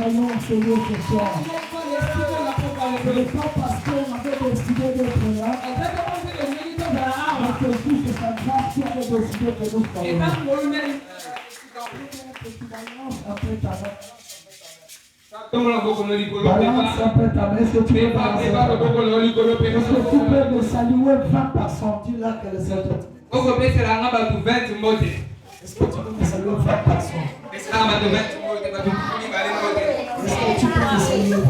soyons sérieux ce soir. Ce n'est pas parce qu'on avait décidé d'être là, mais que juste sa grâce qui avait décidé que nous soyons là. Après ta main. Balance après ta main. Est-ce que tu peux balancer? Est-ce que tu peux me saluer 20 personnes? Dis-là que les autres. Est-ce que tu peux me saluer 20 personnes? Est-ce que tu peux me saluer 20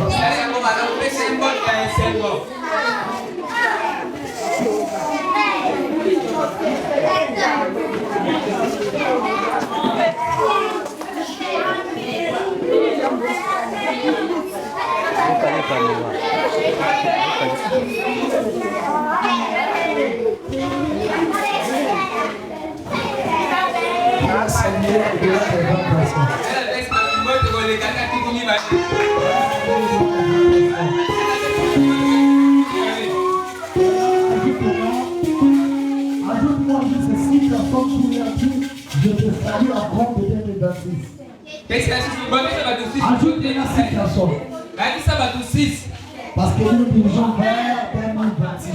ajoute-moi juste 6 personnes qui l'ont dit, je te salue en compte de 2026. Ajoute-moi 6 personnes. Parce que nous dirigeons vers 2026.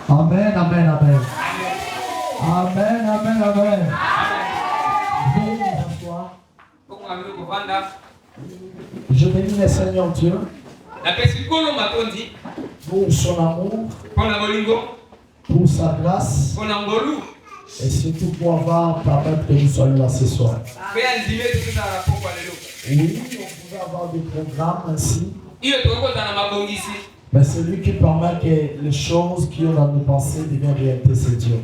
Amen, amen, amen. Amen, amen, amen. Je bénis le Seigneur Dieu pour son amour, pour sa grâce et surtout pour avoir permettre que nous soyons là ce soir. Oui, on pouvait avoir des programmes ainsi. Mais c'est lui qui permet que les choses qui ont dans nos pensées deviennent réalité, c'est Dieu.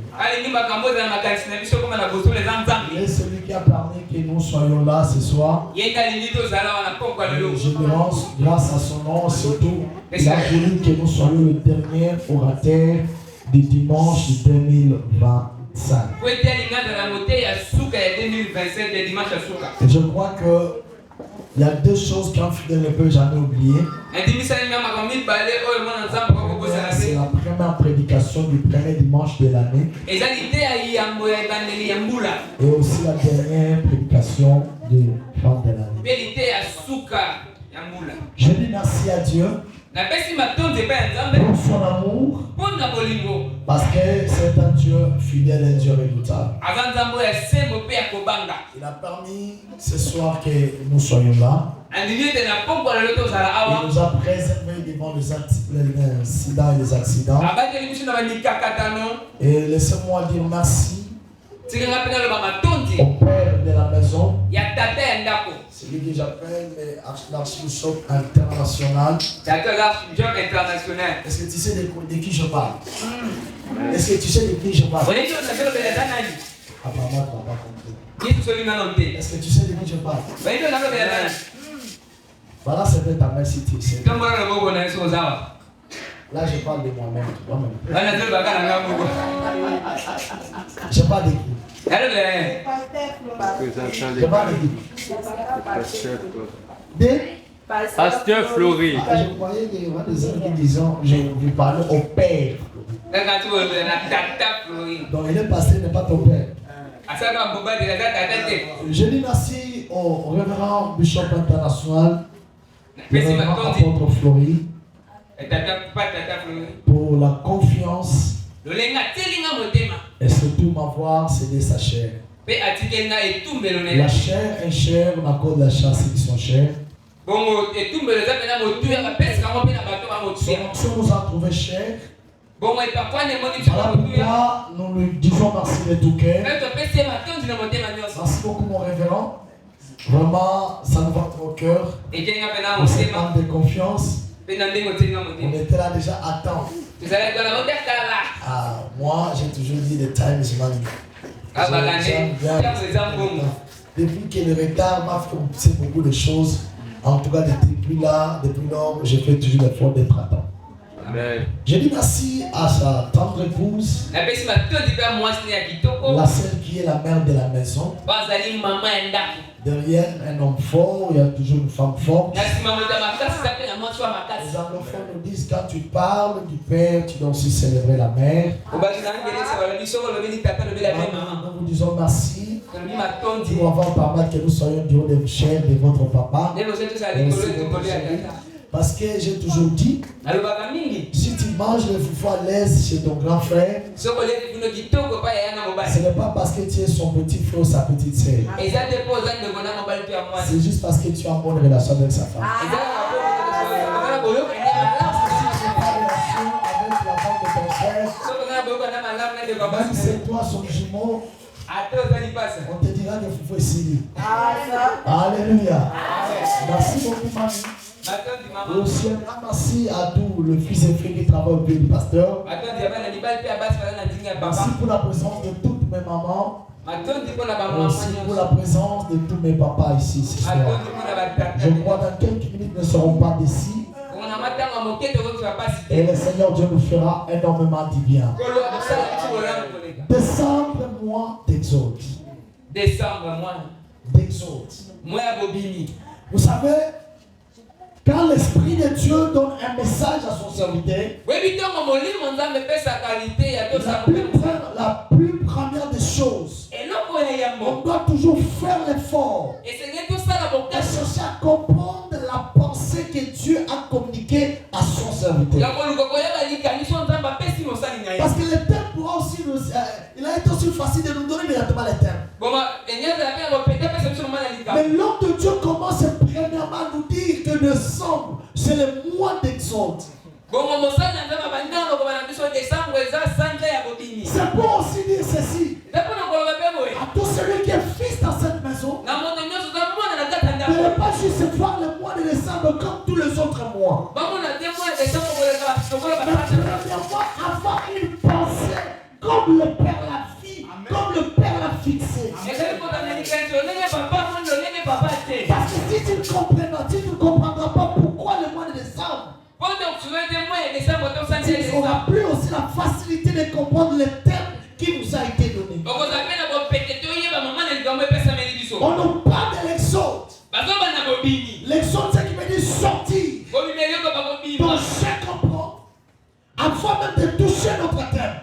Et celui qui a permis que nous soyons là ce soir. Je me rends grâce à son nom, surtout il a voulu que nous soyons le dernier orateur du dimanche 2025. Et je crois que il y a deux choses qu'un fidèle ne peut jamais oublier. C'est la première prédication du premier dimanche de l'année. Et aussi la dernière prédication de fin de l'année. Je dis merci à Dieu pour son amour, parce que c'est un Dieu fidèle et un Dieu redoutable. Il a permis ce soir que nous soyons là. Il nous a préservés devant les incidents et les accidents. Et laissez-moi dire merci au père de la maison, celui que j'appelle l'archbishop international. Est-ce que tu sais de qui je parle? Est-ce que tu sais de qui je parle? Apparemment, tu n'as pas compris. Est-ce que tu sais de qui je parle? Voilà, c'est ta mère si tu sais. Là, je parle de moi-même. Je parle de qui? Je parle de qui? Pasteur Fleury. Je croyais qu'il y avait des gens qui disaient, je lui parlais au père. Donc, il est passé, il n'est pas ton père. Je dis merci au révérend bishop international, le révérend apôtre Fleury, pour la confiance et surtout m'avoir cédé sa chair. La chair est chère, on accorde la chair à ceux qui sont chers. Si on nous a trouvé cher, voilà pourquoi nous lui disons merci de tout cœur. Merci beaucoup mon révérend. Vraiment, ça nous va au cœur. On s'est parlé de confiance. On était là déjà à temps. Moi, j'ai toujours dit the time is money. Depuis que le retard m'a fait beaucoup de choses, en tout cas depuis lors, j'ai fait toujours l'effort d'être à temps. Je dis merci à sa tendre épouse, la celle qui qui est la mère de la maison. Derrière un homme fort, il y a toujours une femme forte. Les anglophones nous disent quand tu parles du père, tu dois aussi célébrer la mère. Nous vous disons merci pour avoir permis que nous soyons du haut des chairs de votre papa. Parce que j'ai toujours dit, si tu manges le foufou à l'aise chez ton grand frère, ce n'est pas parce que tu es son petit frère ou sa petite sœur. C'est juste parce que tu as une bonne relation avec sa femme. Si tu n'as pas de relation avec la femme de ton frère, même si c'est toi son jumeau, on te dira que foufou est Sili. Alléluia. Merci beaucoup, mamie. Aussi un grand merci à tous le fils et fille qui travaillent au pays du pasteur. Merci pour la présence de toutes mes mamans. Aussi pour la présence de tous mes papas ici ce soir. Je crois dans quelques minutes ne seront pas d'ici. Et le Seigneur Dieu nous fera énormément du bien. Décembre, mois d'exode. Vous savez, quand l'Esprit de Dieu donne un message à son serviteur, la plus première des choses, on doit toujours faire l'effort et chercher à comprendre la pensée que Dieu a communiquée à son serviteur. Parce que le terme pourra aussi nous... il a été aussi facile de nous donner immédiatement les termes. Mais l'homme de Dieu commence premièrement à nous dire que décembre, c'est le mois d'exode. C'est pour aussi dire ceci. À tout celui qui est fils dans cette maison, ne pas juste voir le mois de décembre comme tous les autres mois. Mais premièrement, avoir une pensée comme le Père l'a fait, comme le Père l'a fixé. Parce que si tu ne comprendras pas pourquoi le mois de décembre, tu n'auras plus aussi la facilité de comprendre les termes qui nous a été donné. On nous parle de l'exode. L'exode, c'est qui veut dire sortir. Donc, je comprends. Avant même de toucher notre terme,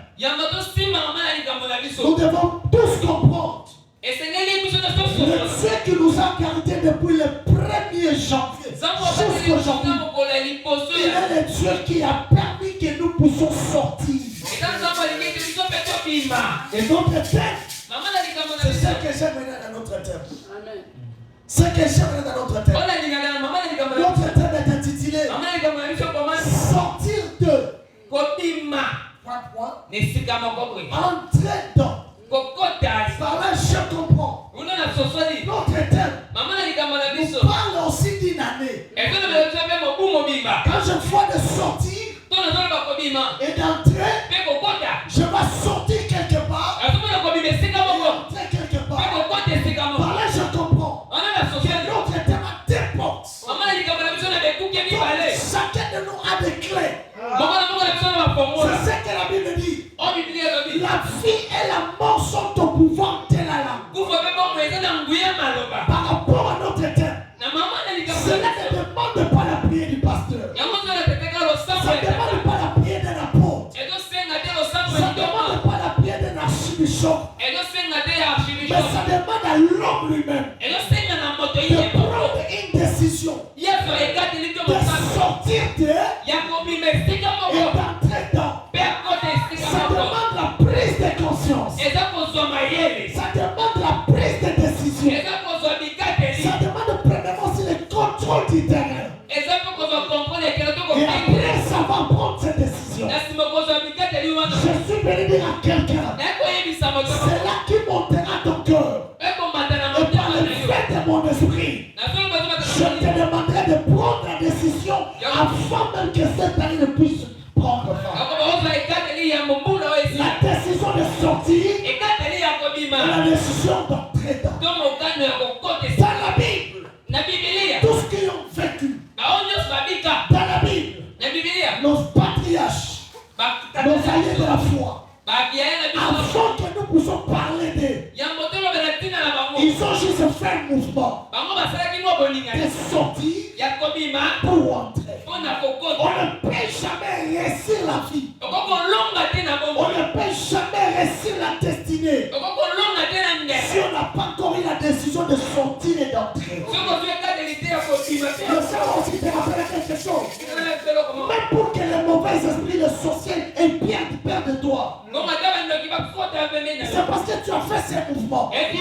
nous devons tous comprendre. Le Dieu qui nous a gardés depuis le 1er janvier jusqu'aujourd'hui, il est le Dieu qui a permis que nous puissions sortir. Et notre thème, c'est ce que j'aime maintenant dans notre thème. Ce que j'aime dans notre thème. Notre thème est intitulé Sortir de. Entrer dans. Par là, je comprends. Notre thème nous parle aussi d'une année. Quand je vois de sortir et d'entrer, je vais sortir quelque part et entrer quelque part. Par là, je comprends que notre thème a des portes. Chacun de nous a des clés. C'est ce que la Bible dit. La vie et la mort sont au pouvoir de la langue. Par rapport à notre thème, cela ne demande pas la prière du pasteur. Ça ne demande pas la prière d'un apôtre. Ça ne demande pas la prière d'un archibishop. Mais ça demande à l'homme lui-même de prendre une décision, de sortir d'eux et d'entrer dans. Ça demande la prise de conscience. Ça demande la prise de décision. Ça demande premièrement aussi le contrôle du terrain. Et après savoir prendre cette décision. Je suis venu dire à quelqu'un, c'est là qui montera ton cœur. Et par le fait de mon esprit, je te demanderai de prendre la décision avant même que cette année ne puisse prendre fin. La décision de sortir et la décision d'entrer dans. Dans la Bible, tout ce qu'ils ont vécu, dans la Bible, nos patriarches, nos alliés de la foi, Avant que nous puissions parler d'eux, ils ont juste fait un mouvement de sortir pour entrer. On ne peut jamais réussir la vie. On ne peut jamais réussir la destinée si on n'a pas encore eu la décision de sortir et d'entrer. Le Seigneur aussi te rappelle quelque chose. Même pour que les mauvais esprits, les sorciers aient bien peur de toi. C'est parce que tu as fait ces mouvements. Tu as fait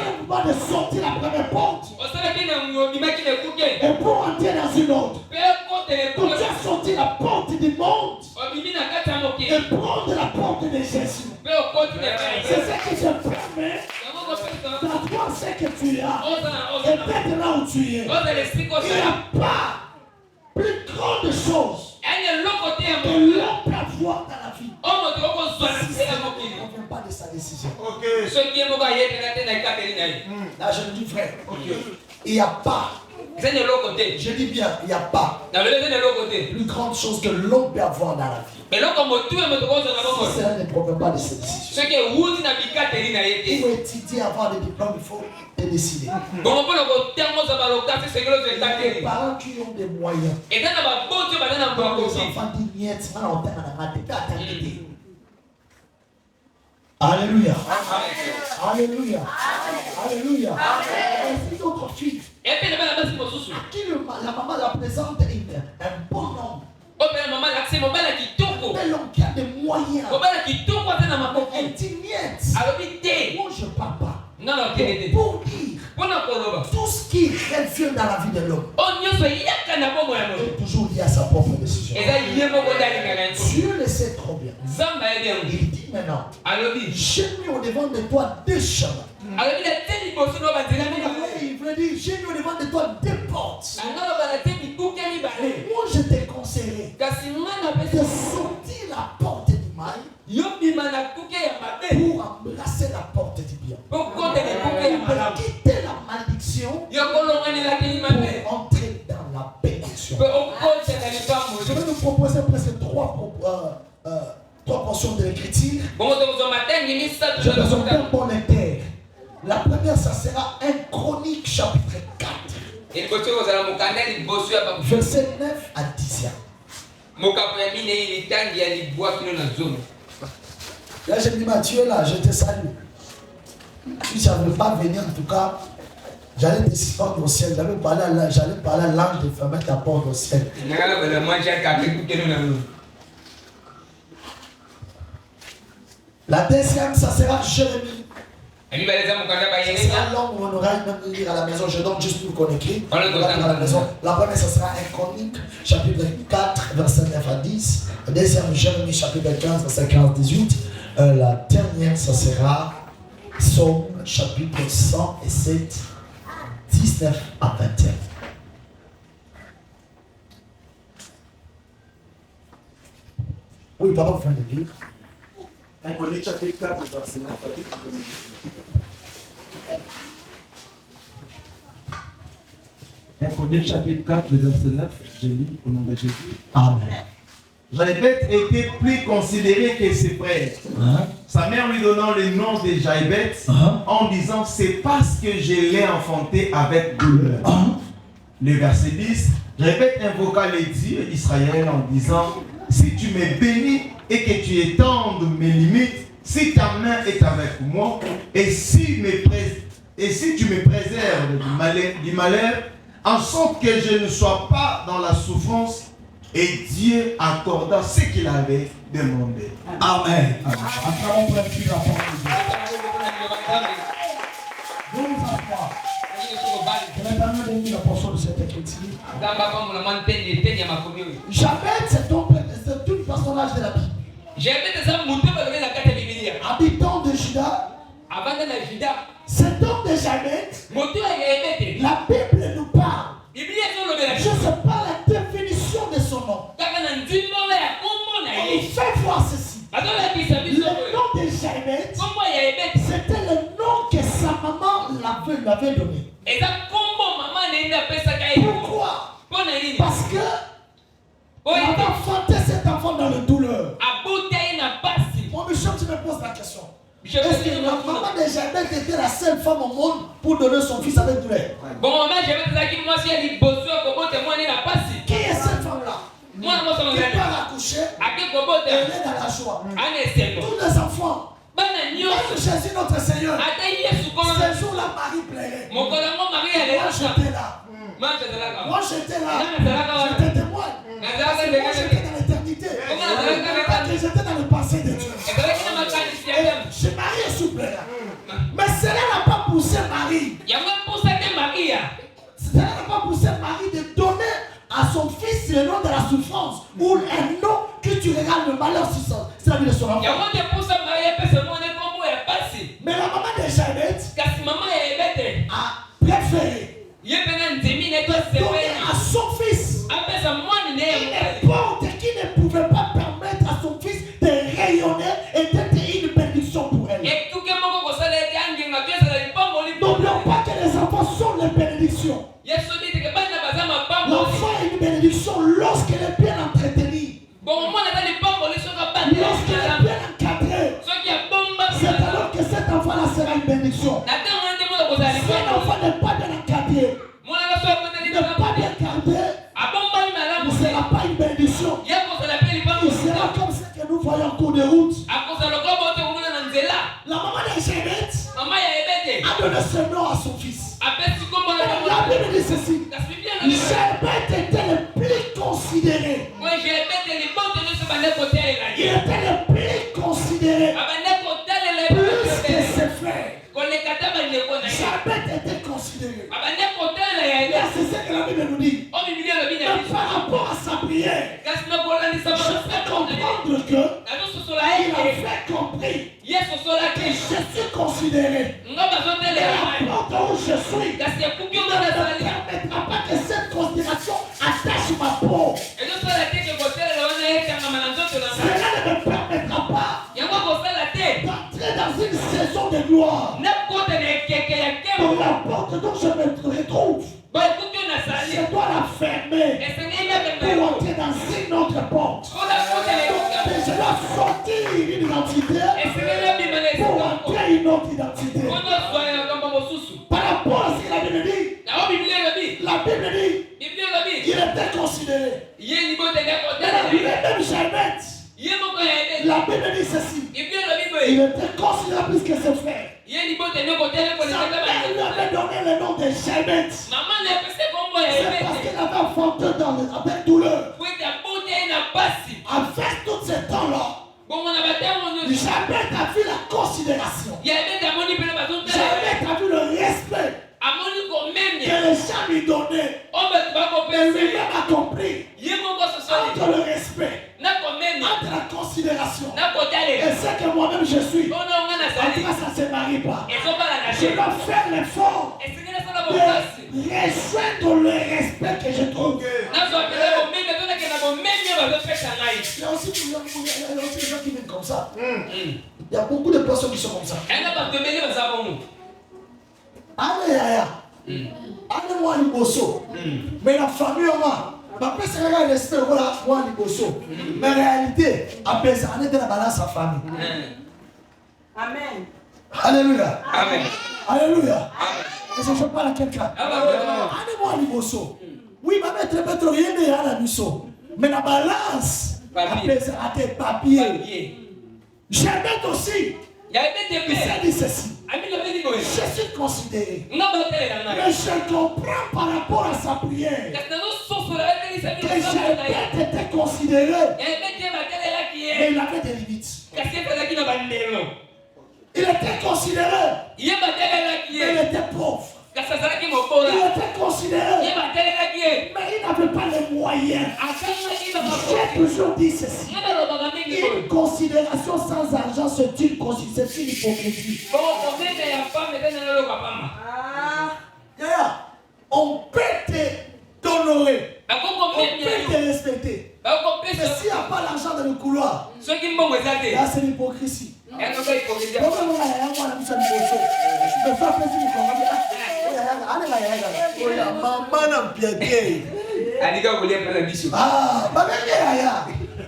le mouvement de sortir la première porte et pour entrer dans une autre. Donc tu as sorti la porte du monde et prendre la porte de Jésus. C'est ce qui te permet d'avoir ce que tu as et d'être là où tu es. Il n'y a pas plus grande chose que l'homme peut avoir dans la vie. On ne vient pas de sa décision. Là, je le dis frère. Il n'y a pas. Je dis bien, il n'y a pas plus grande chose que l'homme peut avoir dans la vie. Si cela ne provient pas de ses décisions. Il faut étudier avant le diplôme, il faut te décider. Les parents qui ont des moyens. Les enfants disent niet, Alléluia. Alléluia. Alléluia. Et une autre fille à qui la maman la présente un bon homme. Un homme qui a des moyens. Elle dit niet. Moi je ne parle pas. Pour dire tout ce qui revient dans la vie de l'homme est toujours lié à sa propre décision. Dieu le sait trop bien. Il dit maintenant, j'ai mis au devant de toi deux chemins. Il veut dire, j'ai mis au devant de toi deux portes. Moi je te conseillerais de sortir la porte du mal pour embrasser la porte du bien. Pour quitter la malédiction pour entrer dans la bénédiction. Je vais nous proposer presque trois portions de l'écriture. J'ai besoin d'un bon lecteur. La première, ça sera 1 Chronique chapitre 4. Verset 9 à 10. Là, j'ai dit, Mathieu, là, je te salue. Si ça ne veut pas venir, en tout cas, j'allais descendre au ciel. J'allais parler à l'ange de fermer ta porte au ciel. La deuxième, ça sera Jérémie. C'est un long où on aura même lire à la maison. Je donne juste pour qu'on écrit. On va lire à la maison. La première, ça sera 1 Chronique, chapitre 4, verset 9 à 10. La deuxième, Jérémie, chapitre 15, verset 15 à 18. La dernière, ça sera Psaume, chapitre 107, 19 à 21. Oui, papa, vous venez de lire. 1 Chronique chapitre 4, verset 9 à 10. 1 Chronique chapitre 4, verset 9, je lis au nom de Jésus. Amen. Jaébet était plus considéré que ses frères. Sa mère lui donnant le nom de Jaébet en disant, c'est parce que je l'ai enfanté avec douleur. Le verset 10, Jaébet invoqua les dieux d'Israël en disant, si tu me bénis et que tu étendes mes limites, si ta main est avec moi, et si tu me préserves du malheur, en sorte que je ne sois pas dans la souffrance, et Dieu accorda ce qu'il avait demandé. Amen. Acclamons pour la parole de Dieu. Nous nous asseoir. Je vais permettre de lire la portion de cette écriture. Jaébet, c'est tout le personnage de la Bible. Habitant de Juda, cet homme de Jaébet, la Bible nous parle. Je ne sais pas la définition de son nom. On fait voir ceci. Le nom de Jaébet, c'était le nom que sa maman lui avait donné. Pourquoi? Parce que elle a enfanté cet enfant dans la douleur. question. Est-ce que la maman de Jaïbeth était la seule femme au monde pour donner son fils avec douleur? Bon, maman, je vais te dire que moi, si elle dit bosseur, comment témoigner la passe? Qui est cette femme-là? Moi, je qui part accoucher, elle est dans la joie. Tous les enfants, même Jésus notre Seigneur, ce jour-là, Marie plairait. Moi, j'étais là. Moi, j'étais là. J'étais témoin. Moi, j'étais dans l'éternité. J'étais dans le passé de Dieu. Et Marie est souple là. Mais cela n'a pas poussé Marie. Cela n'a pas poussé Marie de donner à son fils le nom de la souffrance ou un nom que tu regardes le malheur sur ça. C'est la vie de son enfant. Mais la maman de Jaïbeth a préféré donner à son fils une porte qui ne pouvait pas permettre à son fils de rayonner et d'être une bénédiction pour elle. N'oublions pas que les enfants sont les bénédictions. L'enfant est une bénédiction lorsqu'elle est bien entretenue. Lorsqu'elle est bien encadrée. C'est alors que cet enfant-là sera une bénédiction. Si un enfant n'est pas bien encadré, n'est pas bien gardé, ne sera pas une bénédiction. Il sera comme ce que nous voyons en cours de route. La maman de Jaïbeth a donné ce nom à son fils. La Bible dit ceci. Jaïbeth était le plus considéré. Il était le plus considéré. Plus que ses frères. Jaïbeth était considéré. Là, c'est ce que la Bible nous dit. Mais par rapport à sa prière, je fais comprendre que il a fait compris que je suis considéré. Et la porte où je suis ne permettra pas que cette considération attache ma peau. Cela ne me permettra pas d'entrer dans une saison de gloire. Pour la porte dont je me retrouve, je dois la fermer pour entrer dans une autre porte. Donc, je dois sortir une identité pour entrer une autre identité. Par rapport à ce que la Bible dit, la Bible dit, il était considéré. Même Jaïbeth, la Bible dit ceci. Il était considéré plus que ses frères. Sa mère lui avait donné le nom de Jaïbeth. C'est parce qu'elle avait enfanté avec douleur. Avec tout ce temps-là, Jaïbeth a vu la considération. Jaïbeth a vu le respect que les gens lui donnaient. Et lui-même a compris entre le respect, entre la considération et ce que moi-même je suis. En tout cas, ça ne se marie pas. Je dois faire l'effort de rejoindre le respect que je trouve. Il y a aussi des gens qui viennent comme ça. Il y a beaucoup de personnes qui sont comme ça. Allez, allez, moi, Liboso. Mais la famille, après, c'est un respect, voilà, moi, Liboso. Mais en réalité, après ça, on est dans la balance à famille. Amen. Alléluia. Amen. Alléluia. Est-ce que je parle à quelqu'un? Allez, moi, Liboso. Oui, ma maître, rien n'est à la mission. Mais la balance, après ça, à tes papiers. J'aime aussi. Il s'est dit ceci. Je suis considéré. Mais je comprends par rapport à sa prière que Jaïbeth était considéré. Mais il avait des limites. Il était considéré. Mais il était pauvre. Il était considéré. Mais il n'avait pas les moyens. J'ai toujours dit ceci. Une considération sans argent, c'est une hypocrisie. On peut t'honorer. On peut te respecter. Mais s'il n'y a pas l'argent dans le couloir, là c'est l'hypocrisie.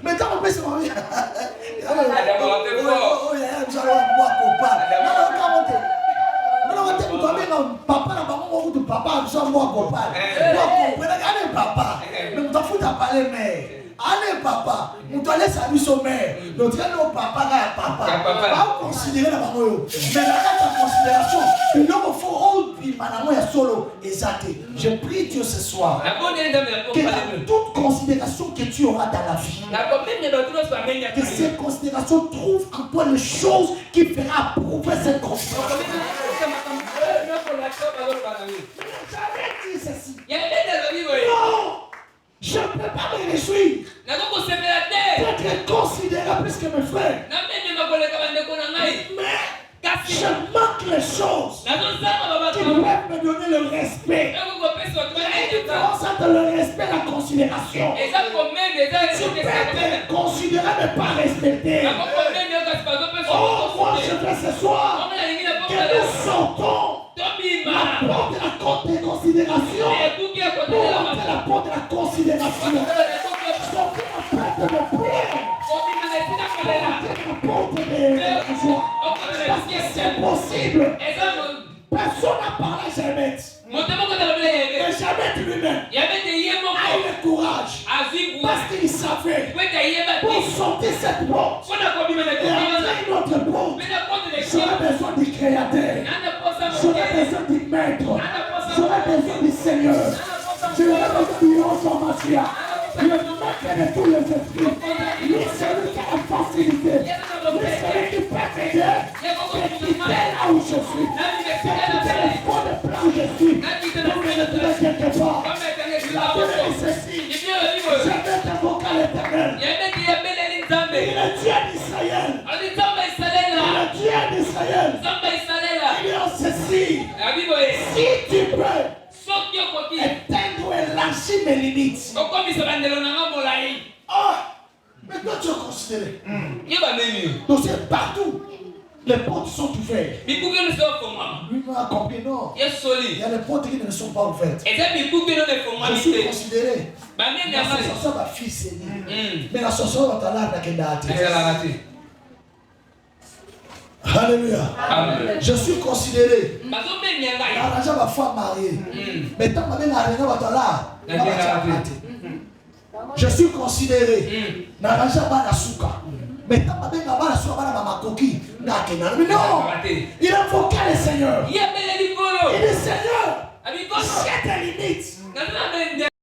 Mais quand on peut se marier, papa. Allez papa. Mais vous t'en foutez à parler mère. Allez papa, nous te laissons à lui sommet. Notre papa, papa. Pas considérer la maman. Mais la considération, il faut solo. Je prie Dieu ce soir que toute considération que tu auras dans la vie, que cette considération trouve en toi les choses qui feront approuver cette considération. J'avais dit ceci. Non, je ne peux pas me réjouir d'être considéré plus que mes frères. Mais je manque les choses qui peuvent me donner le respect. La différence entre le respect et la considération. Tu peux être considéré mais pas respecté. Oh, moi je veux ce soir que nous sortons la porte de la considération pour entrer la porte de la considération. Sortir la porte de mes prières. La porte de la joie. Parce que c'est possible. Personne n'a parlé jamais. Mais jamais lui-même a eu le courage. Parce qu'il savait pour sortir cette porte et entrer une autre porte, j'aurais besoin du Créateur. J'aurais besoin du Maître. J'aurais besoin du Seigneur. J'aurais besoin du Transformation. Le maître de tous les esprits. Lui, celui qui a la facilité. Lui, celui qui peut m'aider. C'est quitter là où je suis. C'est quitter les fonds de plan où je suis. Pour me retrouver quelque part. La Bible dit ceci. Je vais t'invoquer à l'Éternel. Il est Dieu d'Israël. Il est Dieu d'Israël. Il est en ceci. Si tu peux éteindre et lâcher mes limites. Oh, mais toi tu as considéré. Donc c'est partout. Les portes sont ouvertes. Lui m'a compris, non. Il y a des portes qui ne sont pas ouvertes. Je suis considéré. La sorcière, ma fille, c'est dit. Mais la sorcière, on t'a l'air d'être. Alléluia. Je suis considéré. L'argent va faire marier. Mais tant que l'argent va là, je suis considéré. L'argent va la souka. Mais tant que la souka va la makoki. Non, il a invoqué le Seigneur. Il dit Seigneur, j'ai tes limites.